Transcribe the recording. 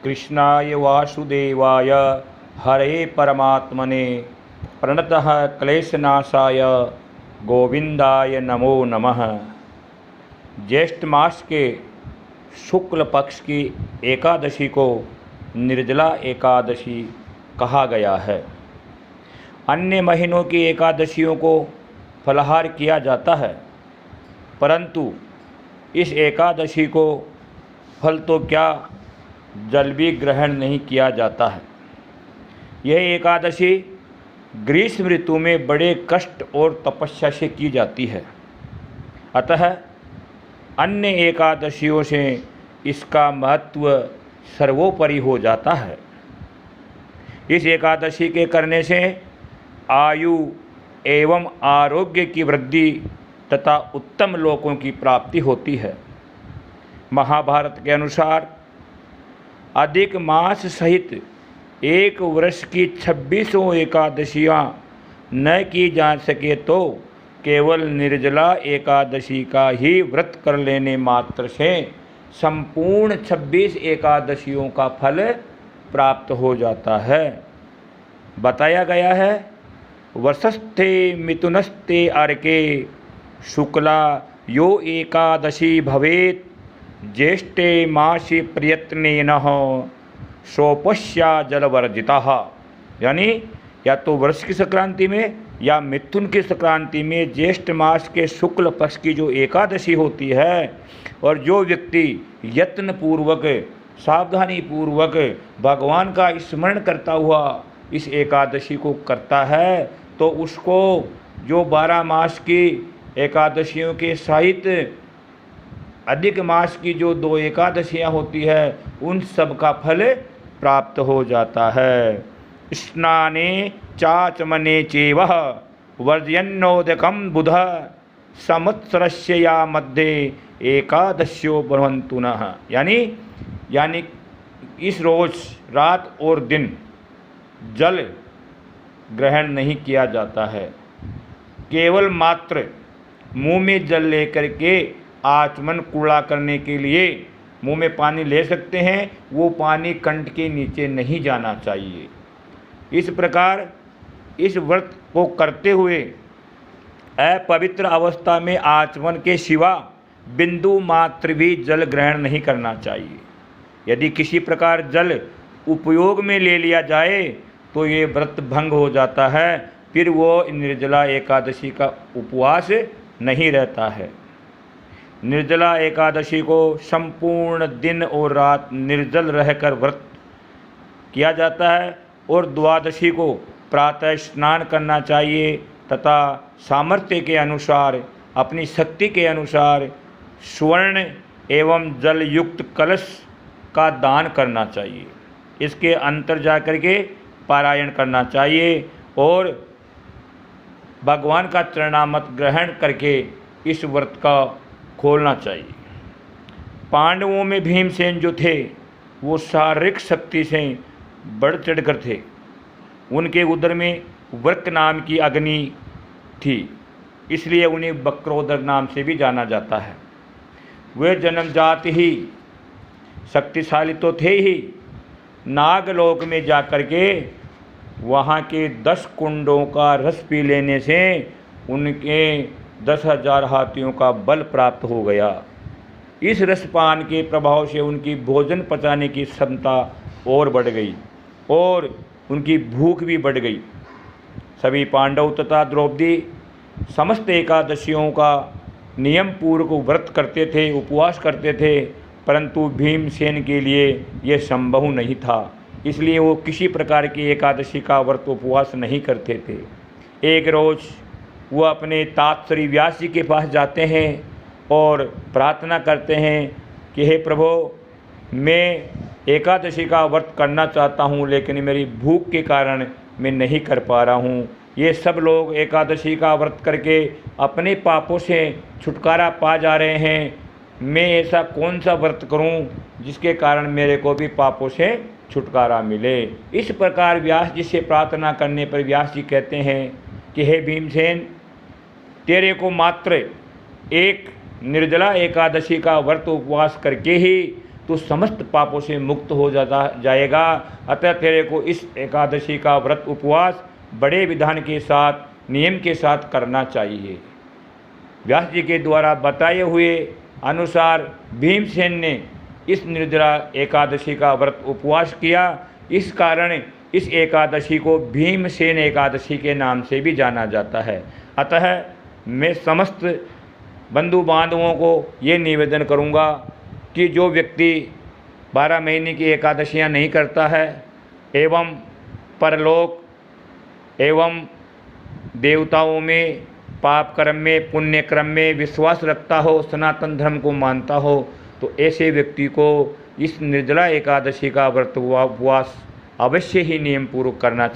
कृष्णाय वासुदेवाय हरे परमात्मने प्रणतः क्लेशनाशाय गोविंदाय नमो नमः। ज्येष्ठ मास के शुक्ल पक्ष की एकादशी को निर्जला एकादशी कहा गया है। अन्य महीनों की एकादशियों को फलाहार किया जाता है, परंतु इस एकादशी को फल तो क्या जल भी ग्रहण नहीं किया जाता है। यह एकादशी ग्रीष्म ऋतु में बड़े कष्ट और तपस्या से की जाती है, अतः अन्य एकादशियों से इसका महत्व सर्वोपरि हो जाता है। इस एकादशी के करने से आयु एवं आरोग्य की वृद्धि तथा उत्तम लोकों की प्राप्ति होती है। महाभारत के अनुसार अधिक मास सहित एक वर्ष की 26 एकादशियाँ न की जा सके तो केवल निर्जला एकादशी का ही व्रत कर लेने मात्र से संपूर्ण 26 एकादशियों का फल प्राप्त हो जाता है। बताया गया है, वर्षस्थे मिथुनस्ते अर्के शुक्ला यो एकादशी भवेत ज्येष्ठे मासी प्रयत्नेन सोपस्या जलवर्जिता। यानी या तो वर्ष की संक्रांति में या मिथुन की संक्रांति में ज्येष्ठ मास के शुक्ल पक्ष की जो एकादशी होती है, और जो व्यक्ति यत्न पूर्वक सावधानी पूर्वक भगवान का स्मरण करता हुआ इस एकादशी को करता है, तो उसको जो 12 मास की एकादशियों के सहित अधिक मास की जो 2 एकादशियाँ होती है, उन सब का फल प्राप्त हो जाता है। स्नाने चाचमने चेव वर्जयन्नोदकम बुध संवत्सरस्य या मध्ये एकादश्यो भवन्तु नः। यानी इस रोज रात और दिन जल ग्रहण नहीं किया जाता है। केवल मात्र मुंह में जल लेकर के आचमन कूड़ा करने के लिए मुंह में पानी ले सकते हैं, वो पानी कंठ के नीचे नहीं जाना चाहिए। इस प्रकार इस व्रत को करते हुए अपवित्र अवस्था में आचमन के सिवा बिंदु मात्र भी जल ग्रहण नहीं करना चाहिए। यदि किसी प्रकार जल उपयोग में ले लिया जाए तो ये व्रत भंग हो जाता है, फिर वो निर्जला एकादशी का उपवास नहीं रहता है। निर्जला एकादशी को संपूर्ण दिन और रात निर्जल रहकर व्रत किया जाता है, और द्वादशी को प्रातः स्नान करना चाहिए तथा सामर्थ्य के अनुसार अपनी शक्ति के अनुसार स्वर्ण एवं जल युक्त कलश का दान करना चाहिए। इसके अंतर जा करके पारायण करना चाहिए और भगवान का चरणामृत ग्रहण करके इस व्रत का खोलना चाहिए। पांडवों में भीमसेन जो थे वो शारीरिक शक्ति से बढ़ चढ़कर थे। उनके उदर में वृक नाम की अग्नि थी, इसलिए उन्हें वक्रोदर नाम से भी जाना जाता है। वे जन्मजात ही शक्तिशाली तो थे ही, नागलोक में जाकर के वहाँ के 10 कुंडों का रस पी लेने से उनके 10,000 हाथियों का बल प्राप्त हो गया। इस रसपान के प्रभाव से उनकी भोजन पचाने की क्षमता और बढ़ गई और उनकी भूख भी बढ़ गई। सभी पांडव तथा द्रौपदी समस्त एकादशियों का नियम पूर्वक व्रत करते थे, उपवास करते थे, परंतु भीमसेन के लिए यह संभव नहीं था, इसलिए वो किसी प्रकार की एकादशी का व्रत उपवास नहीं करते थे। एक रोज़ वो अपने तात श्री व्यास जी के पास जाते हैं और प्रार्थना करते हैं कि हे प्रभु, मैं एकादशी का व्रत करना चाहता हूँ, लेकिन मेरी भूख के कारण मैं नहीं कर पा रहा हूँ। ये सब लोग एकादशी का व्रत करके अपने पापों से छुटकारा पा जा रहे हैं, मैं ऐसा कौन सा व्रत करूं जिसके कारण मेरे को भी पापों से छुटकारा मिले। इस प्रकार व्यास जी से प्रार्थना करने पर व्यास जी कहते हैं कि हे भीमसेन, तेरे को मात्र एक निर्जला एकादशी का व्रत उपवास करके ही तो समस्त पापों से मुक्त हो जाएगा। अतः तेरे को इस एकादशी का व्रत उपवास बड़े विधान के साथ, नियम के साथ करना चाहिए। व्यास जी के द्वारा बताए हुए अनुसार भीमसेन ने इस निर्जला एकादशी का व्रत उपवास किया। इस कारण इस एकादशी को भीमसेन एकादशी के नाम से भी जाना जाता है। अतः मैं समस्त बंधु बांधवों को ये निवेदन करूँगा कि जो व्यक्ति 12 महीने की एकादशियाँ नहीं करता है एवं परलोक एवं देवताओं में, पाप कर्म में, पुण्य कर्म में विश्वास रखता हो, सनातन धर्म को मानता हो, तो ऐसे व्यक्ति को इस निर्जला एकादशी का व्रत उपवास अवश्य ही नियम पूर्वक करना चाहिए।